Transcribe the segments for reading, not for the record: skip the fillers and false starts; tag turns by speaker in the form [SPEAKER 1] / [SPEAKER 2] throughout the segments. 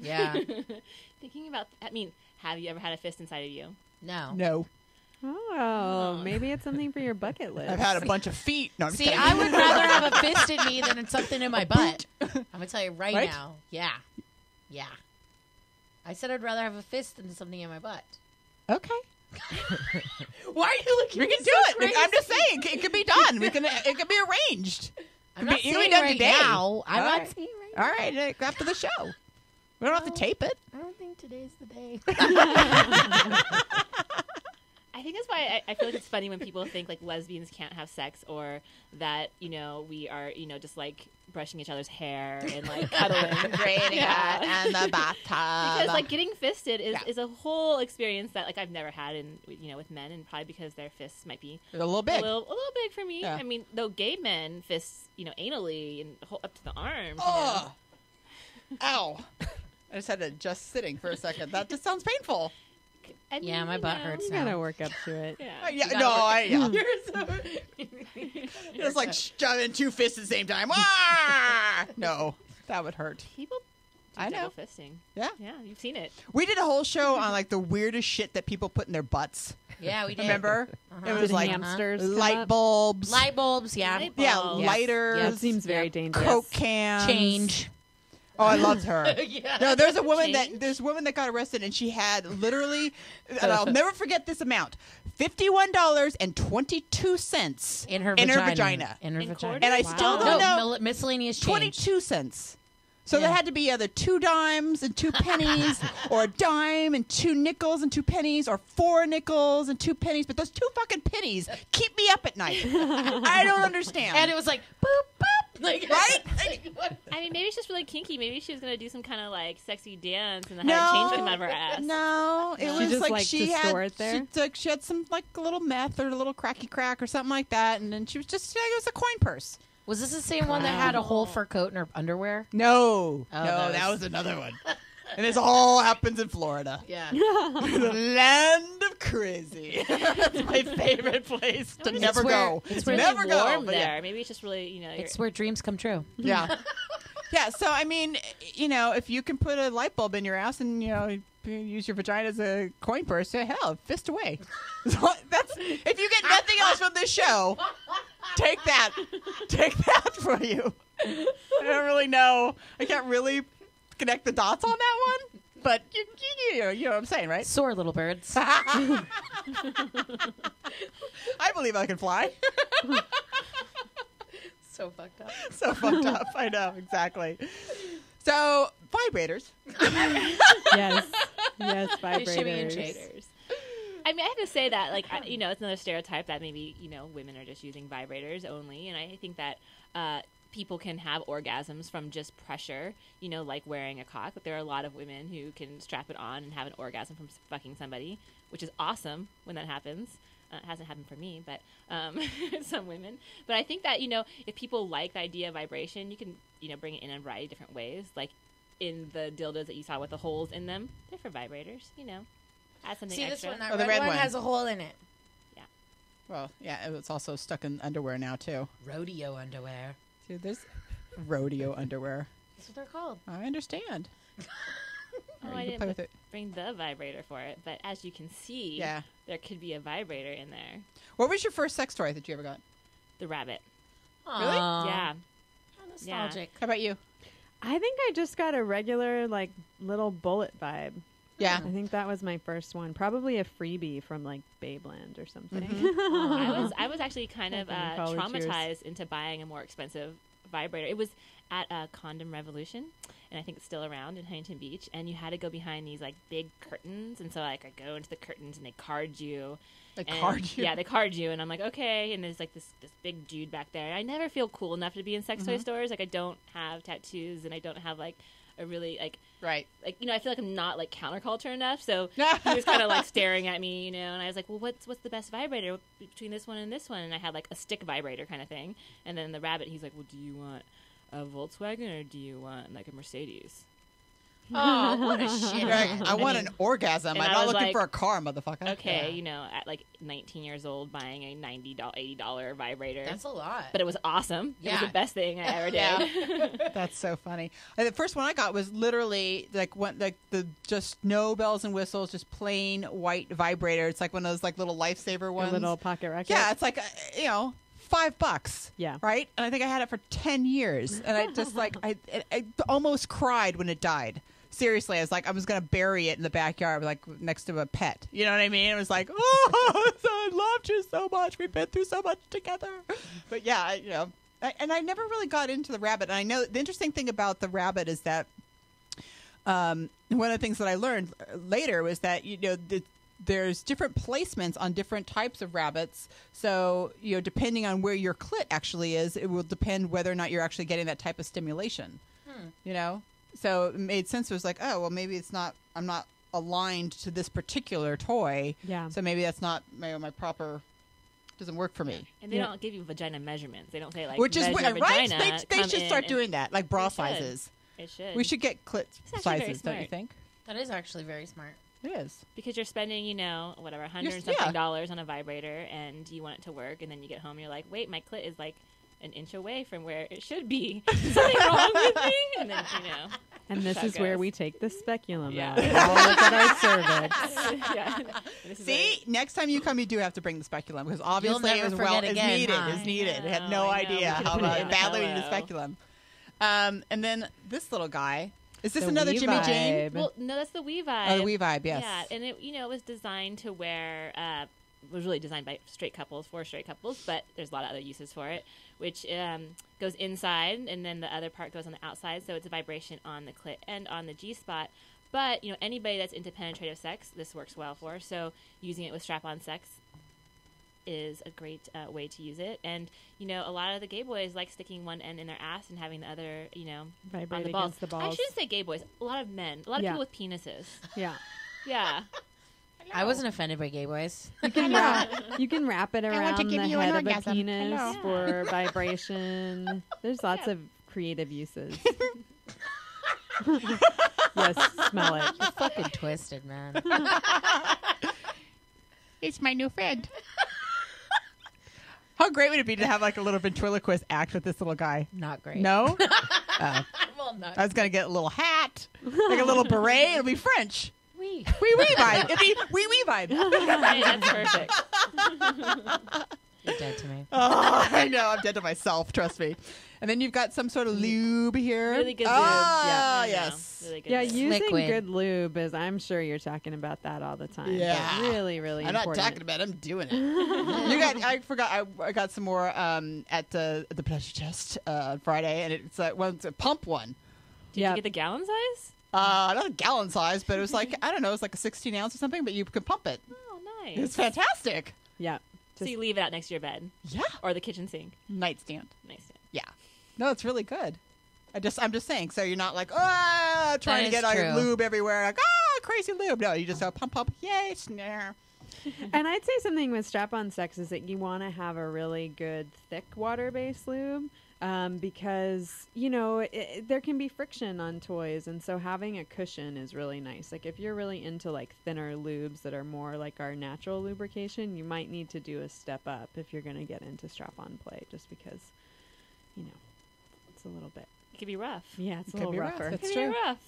[SPEAKER 1] Yeah.
[SPEAKER 2] Thinking about, I mean, have you ever had a fist inside of you?
[SPEAKER 3] No.
[SPEAKER 4] Oh, maybe it's something for your bucket list.
[SPEAKER 3] I've had a bunch of feet. No, I'm
[SPEAKER 1] See,
[SPEAKER 3] kidding.
[SPEAKER 1] I would rather have a fist in me than something in my butt. I'm going to tell you right now. Yeah. Yeah. I said I'd rather have a fist than something in my butt.
[SPEAKER 3] Okay.
[SPEAKER 1] Why are you looking
[SPEAKER 3] We
[SPEAKER 1] at me
[SPEAKER 3] can do
[SPEAKER 1] so
[SPEAKER 3] it.
[SPEAKER 1] crazy?
[SPEAKER 3] I'm just saying, it can be done. It can be arranged.
[SPEAKER 1] I'm not
[SPEAKER 3] it can
[SPEAKER 1] saying
[SPEAKER 3] be done
[SPEAKER 1] right
[SPEAKER 3] today.
[SPEAKER 1] now. I'm
[SPEAKER 3] All
[SPEAKER 1] not
[SPEAKER 3] right.
[SPEAKER 1] saying right now.
[SPEAKER 3] All right, after the show. We don't have to tape it.
[SPEAKER 1] I don't think today's the day.
[SPEAKER 2] I think that's why I feel like it's funny when people think like lesbians can't have sex, or that, you know, we are, you know, just like brushing each other's hair and like cuddling.
[SPEAKER 3] And the bathtub.
[SPEAKER 2] Because like getting fisted is a whole experience that like I've never had in, you know, with men, and probably because their fists might be
[SPEAKER 3] a little big.
[SPEAKER 2] A little big for me.
[SPEAKER 3] Yeah.
[SPEAKER 2] I mean, though gay men fists, you know, anally and up to the arms.
[SPEAKER 3] Oh. Ow. I just had to adjust sitting for a second. That just sounds painful.
[SPEAKER 2] I mean,
[SPEAKER 1] Yeah, my butt hurts
[SPEAKER 4] You
[SPEAKER 1] now.
[SPEAKER 4] gotta work up to it.
[SPEAKER 2] Yeah.
[SPEAKER 3] Yeah.
[SPEAKER 1] You're so...
[SPEAKER 3] It's like shoving two fists at the same time. Ah! No, that would hurt.
[SPEAKER 2] People do
[SPEAKER 3] I know.
[SPEAKER 2] double fisting.
[SPEAKER 3] Yeah.
[SPEAKER 2] Yeah, you've seen it.
[SPEAKER 3] We did a whole show on like the weirdest shit that people put in their butts.
[SPEAKER 1] Yeah, we did.
[SPEAKER 3] Remember? It was
[SPEAKER 4] Did
[SPEAKER 3] like
[SPEAKER 4] hamsters come
[SPEAKER 3] light
[SPEAKER 4] up?
[SPEAKER 3] bulbs.
[SPEAKER 1] Light bulbs, yeah.
[SPEAKER 2] Light
[SPEAKER 3] Yeah,
[SPEAKER 2] bulbs.
[SPEAKER 1] Yes.
[SPEAKER 3] lighters.
[SPEAKER 4] That seems very dangerous.
[SPEAKER 3] Coke cans.
[SPEAKER 1] Change.
[SPEAKER 3] Oh, I loved her.
[SPEAKER 1] Yeah.
[SPEAKER 3] No, there's a woman
[SPEAKER 2] Change?
[SPEAKER 3] there's a woman that got arrested, and she had literally, and I'll never forget this amount, $51.22
[SPEAKER 1] In her
[SPEAKER 3] vagina.
[SPEAKER 1] vagina. In her
[SPEAKER 2] In
[SPEAKER 1] vagina.
[SPEAKER 2] quarters?
[SPEAKER 3] And I
[SPEAKER 2] Wow.
[SPEAKER 3] still don't know.
[SPEAKER 1] No, miscellaneous change.
[SPEAKER 3] 22 cents. So
[SPEAKER 1] Yeah.
[SPEAKER 3] there had to be either 2 dimes and 2 pennies, or a dime and 2 nickels and 2 pennies, or 4 nickels and 2 pennies. But those 2 fucking pennies keep me up at night. I don't understand.
[SPEAKER 1] And it was like, boop, boop. Like,
[SPEAKER 3] Right?
[SPEAKER 1] Like, what?
[SPEAKER 2] I mean, maybe it's just really kinky. Maybe she was gonna do some kind of like sexy dance, and had
[SPEAKER 3] No.
[SPEAKER 2] change come out of her ass.
[SPEAKER 3] No, it
[SPEAKER 4] She
[SPEAKER 3] was
[SPEAKER 4] just
[SPEAKER 3] like
[SPEAKER 4] liked
[SPEAKER 3] she
[SPEAKER 4] to
[SPEAKER 3] had
[SPEAKER 4] store it there?
[SPEAKER 3] She had some like a little meth or a little cracky crack or something like that, and then she was just it was a coin purse.
[SPEAKER 1] Was this the same one that had a whole fur coat in her underwear?
[SPEAKER 3] No,
[SPEAKER 1] Oh,
[SPEAKER 3] no,
[SPEAKER 1] that
[SPEAKER 3] that
[SPEAKER 1] was-
[SPEAKER 3] was another one. And this all happens in Florida,
[SPEAKER 1] Yeah.
[SPEAKER 3] the land of crazy. That's my favorite place to never go.
[SPEAKER 2] It's really
[SPEAKER 3] never go.
[SPEAKER 2] warm
[SPEAKER 3] but
[SPEAKER 2] there.
[SPEAKER 3] yeah.
[SPEAKER 2] Maybe it's just really, you know,
[SPEAKER 1] It's where dreams come true.
[SPEAKER 3] Yeah. Yeah, so I mean, you know, if you can put a light bulb in your ass and, you know, use your vagina as a coin purse, hell, fist away. So that's if you get nothing else from this show, take that. Take that for you. I don't really know. I can't really connect the dots on that one, but you know what I'm saying, right?
[SPEAKER 1] Soar, little birds.
[SPEAKER 3] I believe I can fly.
[SPEAKER 1] So fucked up.
[SPEAKER 3] So fucked up. I know, exactly. So, vibrators.
[SPEAKER 4] Yes. Yes,
[SPEAKER 1] They shimmy and
[SPEAKER 4] vibrators.
[SPEAKER 1] shake.
[SPEAKER 2] I mean, I have to say that, like, you know, it's another stereotype that maybe, you know, women are just using vibrators only, and I think that people can have orgasms from just pressure, you know, like wearing a cock. But there are a lot of women who can strap it on and have an orgasm from fucking somebody, which is awesome when that happens. It hasn't happened for me, but some women. But I think that, you know, if people like the idea of vibration, you can, you know, bring it in a variety of different ways. Like in the dildos that you saw with the holes in them, they're for vibrators, you know. Add something
[SPEAKER 1] See
[SPEAKER 2] extra.
[SPEAKER 1] this one? That
[SPEAKER 3] Oh, the
[SPEAKER 1] red,
[SPEAKER 3] red
[SPEAKER 1] one
[SPEAKER 3] one.
[SPEAKER 1] has a hole in it.
[SPEAKER 3] Well, yeah, it's also stuck in underwear now, too.
[SPEAKER 1] Rodeo underwear.
[SPEAKER 3] Dude, there's rodeo underwear.
[SPEAKER 1] That's what they're called.
[SPEAKER 3] I understand.
[SPEAKER 2] Oh,
[SPEAKER 3] You
[SPEAKER 2] I
[SPEAKER 3] can
[SPEAKER 2] didn't
[SPEAKER 3] play with it.
[SPEAKER 2] bring the vibrator for it, but as you can see,
[SPEAKER 3] Yeah.
[SPEAKER 2] there could be a vibrator in there.
[SPEAKER 3] What was your first sex toy that you ever got?
[SPEAKER 2] The rabbit.
[SPEAKER 3] Really?
[SPEAKER 2] Yeah.
[SPEAKER 1] How nostalgic.
[SPEAKER 3] How about you?
[SPEAKER 4] I think I just got a regular, like, little bullet vibe.
[SPEAKER 3] Yeah.
[SPEAKER 4] I think that was my first one. Probably a freebie from, like, Babeland or something.
[SPEAKER 2] I was actually kind of
[SPEAKER 4] Back in college
[SPEAKER 2] traumatized into buying a more expensive vibrator. It was at Condom Revolution, and I think it's still around in Huntington Beach. And you had to go behind these like big curtains, and so like I go into the curtains and they card you.
[SPEAKER 3] They
[SPEAKER 2] And-
[SPEAKER 3] card you?
[SPEAKER 2] Yeah, they card you, and I'm like, okay. And there's like this big dude back there. And I never feel cool enough to be in sex toy stores. Like I don't have tattoos, and I don't have like a really like you know, I feel like I'm not like counterculture enough. So he was kind of like staring at me, you know, and I was like, well, what's the best vibrator between this one and this one? And I had like a stick vibrator kind of thing. And then the rabbit, he's like, well, do you want a Volkswagen or do you want like a Mercedes?
[SPEAKER 1] Oh, what a shit.
[SPEAKER 3] You're like, I want an orgasm.
[SPEAKER 2] and
[SPEAKER 3] I'm
[SPEAKER 2] I
[SPEAKER 3] not
[SPEAKER 2] was
[SPEAKER 3] looking
[SPEAKER 2] like,
[SPEAKER 3] for a car, motherfucker.
[SPEAKER 2] Okay,
[SPEAKER 1] Yeah.
[SPEAKER 2] at like 19 years old, buying a $90, $80 vibrator.
[SPEAKER 1] That's a lot.
[SPEAKER 2] But it was awesome. It was
[SPEAKER 1] Yeah.
[SPEAKER 2] the best thing I ever did.
[SPEAKER 3] Yeah. That's so funny. The first one I got was literally the just no bells and whistles, just plain white vibrator. It's like one of those like little lifesaver
[SPEAKER 4] A
[SPEAKER 3] ones.
[SPEAKER 4] little pocket racket.
[SPEAKER 3] Yeah, it's like $5.
[SPEAKER 4] Yeah.
[SPEAKER 3] Right. And I think I had it for 10 years, and I just like I almost cried when it died. Seriously, I was going to bury it in the backyard, like next to a pet. You know what I mean? It was like, oh, I loved you so much. We've been through so much together. But yeah, I never really got into the rabbit. And I know the interesting thing about the rabbit is that one of the things that I learned later was that there's different placements on different types of rabbits. So depending on where your clit actually is, it will depend whether or not you're actually getting that type of stimulation. So it made sense. It was like, oh, well, maybe I'm not aligned to this particular toy.
[SPEAKER 4] Yeah.
[SPEAKER 3] So maybe that's not my proper, doesn't work for me.
[SPEAKER 2] And they don't give you vagina measurements. They don't say, like,
[SPEAKER 3] Which is
[SPEAKER 2] measure
[SPEAKER 3] right.
[SPEAKER 2] vagina,
[SPEAKER 3] They
[SPEAKER 2] come
[SPEAKER 3] should
[SPEAKER 2] in
[SPEAKER 3] start
[SPEAKER 2] and-
[SPEAKER 3] doing that, like bra
[SPEAKER 2] They should.
[SPEAKER 3] sizes.
[SPEAKER 2] It should.
[SPEAKER 3] We should get clit
[SPEAKER 2] It's actually very
[SPEAKER 3] sizes, don't you
[SPEAKER 2] smart.
[SPEAKER 3] think?
[SPEAKER 1] That is actually very smart.
[SPEAKER 3] It is.
[SPEAKER 2] Because you're spending, whatever, $100
[SPEAKER 3] You're-
[SPEAKER 2] and something
[SPEAKER 3] yeah.
[SPEAKER 2] dollars on a vibrator, and you want it to work, and then you get home, and you're like, wait, my clit is like an inch away from where it should be. Is something wrong with me? And then,
[SPEAKER 4] And this
[SPEAKER 2] That
[SPEAKER 4] is where
[SPEAKER 2] goes.
[SPEAKER 4] we take the speculum
[SPEAKER 2] Yeah.
[SPEAKER 4] out. All look at our cervix.
[SPEAKER 2] yeah. This is
[SPEAKER 3] See, next time you come, you do have to bring the speculum because obviously
[SPEAKER 1] never
[SPEAKER 3] as
[SPEAKER 1] forget
[SPEAKER 3] as
[SPEAKER 1] again,
[SPEAKER 3] needed.
[SPEAKER 1] huh?
[SPEAKER 3] Is needed. I had
[SPEAKER 2] I
[SPEAKER 3] no
[SPEAKER 2] know.
[SPEAKER 3] idea
[SPEAKER 2] We
[SPEAKER 3] how
[SPEAKER 2] should put it in the
[SPEAKER 3] badly we need the
[SPEAKER 2] pillow.
[SPEAKER 3] speculum. And then this little guy. Is this
[SPEAKER 4] The
[SPEAKER 3] another
[SPEAKER 4] wee
[SPEAKER 3] Jimmy Jane?
[SPEAKER 4] vibe.
[SPEAKER 2] Well, no, that's the Wii Vibe.
[SPEAKER 3] Oh, the Wii Vibe, yes.
[SPEAKER 2] Yeah, and it, was designed to wear, was really designed by for straight couples, but there's a lot of other uses for it, which goes inside, and then the other part goes on the outside, so it's a vibration on the clit and on the G-spot. But, anybody that's into penetrative sex, this works well for, so using it with strap-on sex is a great way to use it. And, a lot of the gay boys like sticking one end in their ass and having the other, on
[SPEAKER 4] Vibrate
[SPEAKER 2] the balls.
[SPEAKER 4] against the balls.
[SPEAKER 2] I shouldn't say gay boys. A lot of men. A lot of
[SPEAKER 4] Yeah.
[SPEAKER 2] people with penises.
[SPEAKER 4] Yeah.
[SPEAKER 2] Yeah.
[SPEAKER 1] I wasn't offended by gay boys.
[SPEAKER 4] You can wrap it around the head of a penis for vibration. There's lots of creative uses. Yes, smell it.
[SPEAKER 1] You're fucking twisted, man.
[SPEAKER 3] It's my new friend. How great would it be to have like a little ventriloquist act with this little guy?
[SPEAKER 1] Not great.
[SPEAKER 3] No?
[SPEAKER 1] Well, not.
[SPEAKER 3] I was going to get a little hat, like a little beret. It'll be French.
[SPEAKER 1] Wee.
[SPEAKER 3] Wee vibe. It'd be wee vibe.
[SPEAKER 2] Hey, that's perfect.
[SPEAKER 1] You're dead to me.
[SPEAKER 3] Oh, I know. I'm dead to myself. Trust me. And then you've got some sort of lube here.
[SPEAKER 2] Really good lube.
[SPEAKER 3] Oh,
[SPEAKER 2] I know.
[SPEAKER 3] yes.
[SPEAKER 2] Really good
[SPEAKER 4] Yeah,
[SPEAKER 2] lube.
[SPEAKER 4] using
[SPEAKER 1] Liquid.
[SPEAKER 4] good lube is, I'm sure you're talking about that all the time.
[SPEAKER 3] Yeah.
[SPEAKER 4] Really, really
[SPEAKER 3] I'm
[SPEAKER 4] important.
[SPEAKER 3] not talking about it. I'm doing it. I forgot. I got some more at the Pleasure Chest on Friday, and it's it's a pump one.
[SPEAKER 2] Did
[SPEAKER 4] Yeah.
[SPEAKER 2] you get the gallon size?
[SPEAKER 3] Not a gallon size, but it was like, I don't know, it was like a 16 ounce or something, but you could pump it.
[SPEAKER 2] Oh, nice.
[SPEAKER 3] It's fantastic.
[SPEAKER 4] Yeah.
[SPEAKER 2] So you leave it out next to your bed
[SPEAKER 3] Yeah.
[SPEAKER 2] or the kitchen sink.
[SPEAKER 3] Nightstand.
[SPEAKER 2] Nice.
[SPEAKER 3] Yeah. No, it's really good. I'm just saying, so you're not like, trying to
[SPEAKER 1] is
[SPEAKER 3] get all your
[SPEAKER 1] true.
[SPEAKER 3] lube everywhere, like, crazy lube. No, you just go pump, yay, snare.
[SPEAKER 4] And I'd say something with strap-on sex is that you want to have a really good thick water-based lube because, there can be friction on toys. And so having a cushion is really nice. Like if you're really into like thinner lubes that are more like our natural lubrication, you might need to do a step up if you're going to get into strap-on play just because, it's a little bit.
[SPEAKER 2] It could be rough.
[SPEAKER 4] Yeah, it's a
[SPEAKER 3] It could
[SPEAKER 4] little
[SPEAKER 3] be rough.
[SPEAKER 4] rougher.
[SPEAKER 2] It
[SPEAKER 3] That's
[SPEAKER 2] could be
[SPEAKER 3] true.
[SPEAKER 2] rough.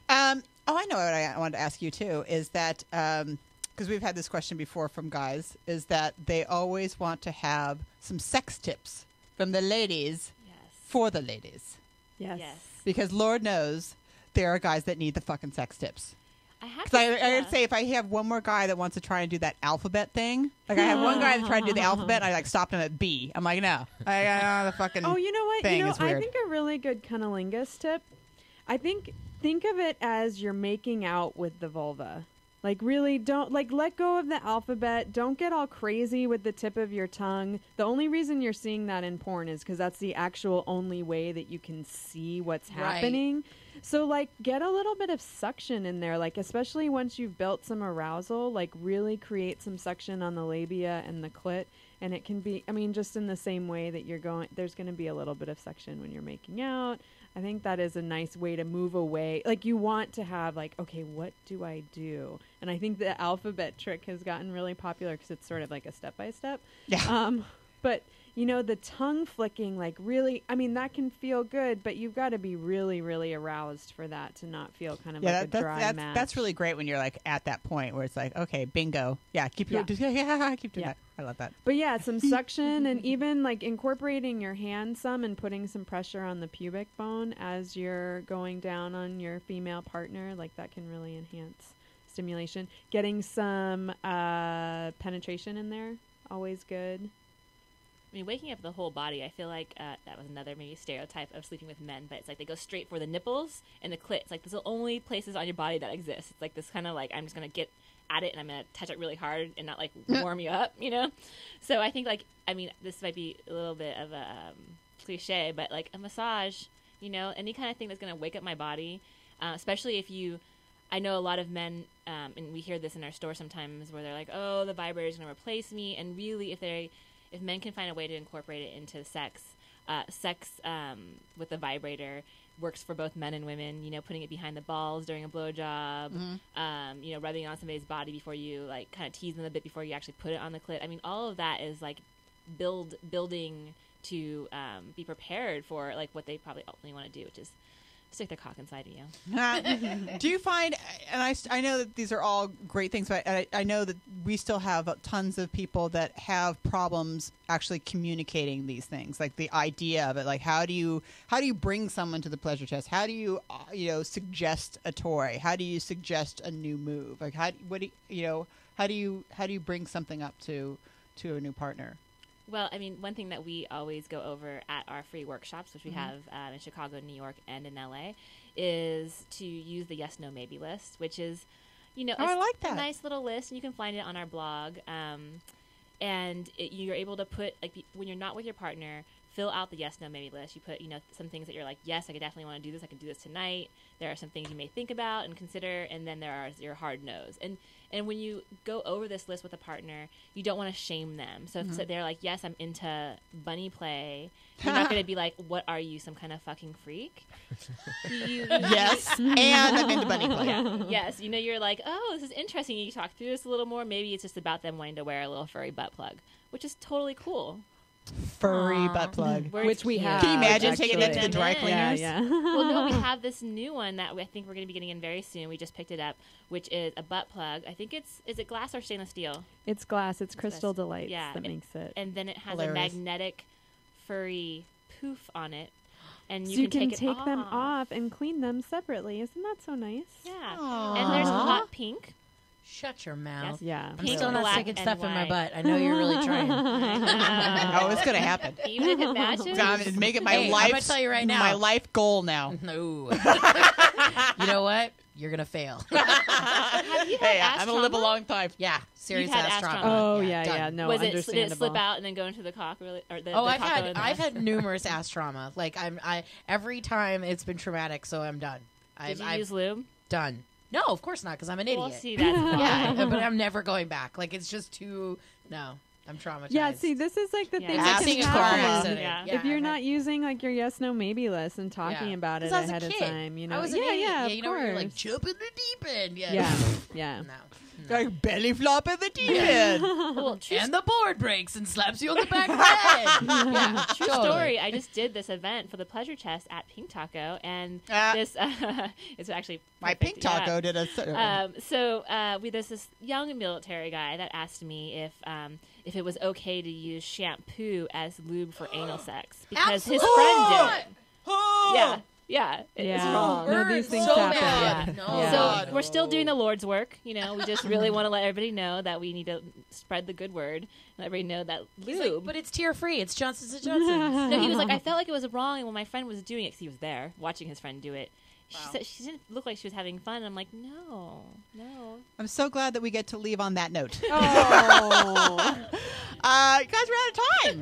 [SPEAKER 3] I know what I wanted to ask you too is that because we've had this question before from guys, is that they always want to have some sex tips from the ladies
[SPEAKER 2] Yes.
[SPEAKER 3] for the ladies,
[SPEAKER 4] Yes.
[SPEAKER 2] Yes.
[SPEAKER 3] because Lord knows there are guys that need the fucking sex tips.
[SPEAKER 2] I have
[SPEAKER 3] Because
[SPEAKER 2] to
[SPEAKER 3] I would say if I have one more guy that wants to try and do that alphabet thing, like I have one guy that tried to do the alphabet, and I like stopped him at B. I'm like, no, I the fucking.
[SPEAKER 4] Oh, you know what?
[SPEAKER 3] thing is
[SPEAKER 4] I
[SPEAKER 3] weird.
[SPEAKER 4] think a really good cunnilingus tip. Think of it as you're making out with the vulva. Like really don't let go of the alphabet. Don't get all crazy with the tip of your tongue. The only reason you're seeing that in porn is because that's the actual only way that you can see what's
[SPEAKER 1] Right.
[SPEAKER 4] happening. So get a little bit of suction in there, especially once you've built some arousal, really create some suction on the labia and the clit. And it can be, just in the same way that there's going to be a little bit of suction when you're making out. I think that is a nice way to move away. Like, you want to have, like, okay, what do I do? And I think the alphabet trick has gotten really popular because it's sort of like a step-by-step.
[SPEAKER 3] Yeah.
[SPEAKER 4] But, you know, the tongue flicking, like, really, I mean, that can feel good, but you've got to be really, really aroused for that to not feel kind of like a dry match.
[SPEAKER 3] That's really great when you're, like, at that point where it's like, okay, bingo. Yeah, keep doing that. I love that.
[SPEAKER 4] But yeah, some suction and even like incorporating your hand some and putting some pressure on the pubic bone as you're going down on your female partner, like that can really enhance stimulation. Getting some penetration in there, always good.
[SPEAKER 2] I mean, waking up the whole body, I feel like that was another maybe stereotype of sleeping with men, but it's like they go straight for the nipples and the clit. It's like those are the only places on your body that exist. It's like this kind of like, I'm just going to get at it and I'm going to touch it really hard and not like warm you up, you know? So I think like, I mean, this might be a little bit of a cliche, but like a massage, you know, any kind of thing that's going to wake up my body, especially if you, I know a lot of men, and we hear this in our store sometimes where they're like, oh, the vibrator is going to replace me. And really, if men can find a way to incorporate it into sex with the vibrator works for both men and women, you know, putting it behind the balls during a blowjob, you know, rubbing it on somebody's body before you, like, kind of tease them a bit before you actually put it on the clit. I mean, all of that is, like, building to be prepared for, like, what they probably ultimately want to do, which is stick their cock inside of you.
[SPEAKER 3] Do you find, and I know that these are all great things, but I know that we still have tons of people that have problems actually communicating these things, like the idea of it. Like, how do you bring someone to the pleasure chest? How do you suggest a toy? How do you suggest a new move? Like, how do you bring something up to a new partner?
[SPEAKER 2] Well, I mean, one thing that we always go over at our free workshops, which we have in Chicago, New York, and in LA, is to use the yes, no, maybe list, which is, you know,
[SPEAKER 3] I like that.
[SPEAKER 2] A nice little list, and you can find it on our blog. And you're able to put, like, when you're not with your partner, fill out the yes, no, maybe list. You put, you know, some things that you're like, yes, I could definitely want to do this. I can do this tonight. There are some things you may think about and consider, and then there are your hard no's. And when you go over this list with a partner, you don't want to shame them. So if they're like, yes, I'm into bunny play, you're not going to be like, what are you, some kind of fucking freak?
[SPEAKER 3] Yes, and I'm into bunny play.
[SPEAKER 2] Yes, you know, you're like, oh, this is interesting. You talk through this a little more. Maybe it's just about them wanting to wear a little furry butt plug, which is totally cool.
[SPEAKER 3] Furry butt plug,
[SPEAKER 4] which we have.
[SPEAKER 3] Can you imagine
[SPEAKER 4] actually.
[SPEAKER 3] taking it to the dry cleaners?
[SPEAKER 4] Yeah.
[SPEAKER 2] Well, no, we have this new one that I think we're going to be getting in very soon. We just picked it up, which is a butt plug. I think is it glass or stainless steel?
[SPEAKER 4] It's glass. It's Crystal Delights that makes it.
[SPEAKER 2] And then it has a magnetic furry poof on it. And
[SPEAKER 4] so
[SPEAKER 2] you can
[SPEAKER 4] take them off and clean them separately. Isn't that so nice?
[SPEAKER 2] Yeah.
[SPEAKER 3] Aww.
[SPEAKER 2] And there's hot pink.
[SPEAKER 1] Shut your mouth.
[SPEAKER 2] Yes.
[SPEAKER 4] Yeah.
[SPEAKER 1] I'm still not sticking stuff in my butt. I know you're really trying.
[SPEAKER 3] Oh, it's going to happen.
[SPEAKER 2] Even if it matches.
[SPEAKER 3] God, make it my
[SPEAKER 1] I'm
[SPEAKER 3] life.
[SPEAKER 1] going to tell you right now.
[SPEAKER 3] My life goal now.
[SPEAKER 1] No. You know what? You're going to fail.
[SPEAKER 2] Have you had ass
[SPEAKER 3] I'm going to live a
[SPEAKER 2] trauma?
[SPEAKER 3] long time.
[SPEAKER 1] Yeah. Serious
[SPEAKER 2] You've had
[SPEAKER 1] ass
[SPEAKER 2] ass
[SPEAKER 1] trauma.
[SPEAKER 2] trauma.
[SPEAKER 4] Oh yeah.
[SPEAKER 1] done.
[SPEAKER 4] No,
[SPEAKER 2] Was it,
[SPEAKER 4] understandable.
[SPEAKER 2] did it slip out and then go into the cock? Or the
[SPEAKER 1] I've had numerous ass trauma. Like every time it's been traumatic, so I'm done.
[SPEAKER 2] Did you use lube?
[SPEAKER 1] Done. No, of course not, because I'm an
[SPEAKER 2] Well,
[SPEAKER 1] idiot.
[SPEAKER 2] see, that's
[SPEAKER 1] Yeah, but I'm never going back. Like, it's just too. No, I'm traumatized.
[SPEAKER 4] Yeah, see, this is like the thing
[SPEAKER 3] Ass
[SPEAKER 4] that can
[SPEAKER 3] trauma.
[SPEAKER 4] happen.
[SPEAKER 2] Yeah.
[SPEAKER 4] If you're not using like your yes, no, maybe list and talking about it
[SPEAKER 1] 'Cause I was a
[SPEAKER 4] ahead of
[SPEAKER 1] kid.
[SPEAKER 4] time, you know.
[SPEAKER 1] I was an idiot.
[SPEAKER 4] of
[SPEAKER 1] You know,
[SPEAKER 4] course.
[SPEAKER 1] where you're like jump in the deep end.
[SPEAKER 4] Yeah.
[SPEAKER 1] No.
[SPEAKER 3] Like belly flop in the deep end.
[SPEAKER 2] Well,
[SPEAKER 1] And the board breaks and slaps you on the back of the head. Yeah,
[SPEAKER 2] true story. I just did this event for the Pleasure Chest at Pink Taco, and this it's actually
[SPEAKER 3] My
[SPEAKER 2] perfect.
[SPEAKER 3] pink taco did a.
[SPEAKER 2] There's this young military guy that asked me if it was okay to use shampoo as lube for anal sex because his friend did it.
[SPEAKER 3] Oh!
[SPEAKER 2] Yeah, it's
[SPEAKER 4] Yeah.
[SPEAKER 2] wrong.
[SPEAKER 4] No, these things
[SPEAKER 1] so
[SPEAKER 4] happen.
[SPEAKER 1] bad.
[SPEAKER 2] Yeah.
[SPEAKER 1] No.
[SPEAKER 4] Yeah.
[SPEAKER 2] So
[SPEAKER 1] God.
[SPEAKER 2] we're still doing the Lord's work. You know, we just really want to let everybody know that we need to spread the good word. Let everybody know that
[SPEAKER 1] He's
[SPEAKER 2] lube.
[SPEAKER 1] like, but it's tear free. It's Johnson's & Johnson's.
[SPEAKER 2] No, he was like, I felt like it was wrong, and when my friend was doing it, because he was there watching his friend do it, she said she didn't look like she was having fun. And I'm like, no.
[SPEAKER 3] I'm so glad that we get to leave on that note.
[SPEAKER 4] Oh.
[SPEAKER 3] Guys, we're out of time.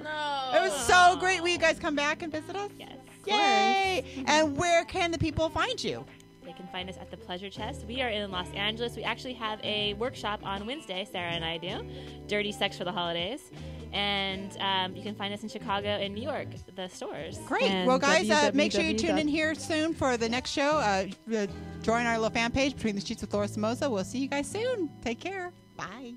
[SPEAKER 1] No.
[SPEAKER 3] It was so great. Will you guys come back and visit us?
[SPEAKER 2] Yes.
[SPEAKER 3] Yay! And where can the people find you?
[SPEAKER 2] They can find us at the Pleasure Chest. We are in Los Angeles. We actually have a workshop on Wednesday, Sarah and I do. Dirty Sex for the Holidays. And you can find us in Chicago and New York, the stores.
[SPEAKER 3] Great.
[SPEAKER 4] And
[SPEAKER 3] Well, guys, make sure you tune in here soon for the next show. Join our little fan page, Between the Sheets with Lora Somoza. We'll see you guys soon. Take care. Bye.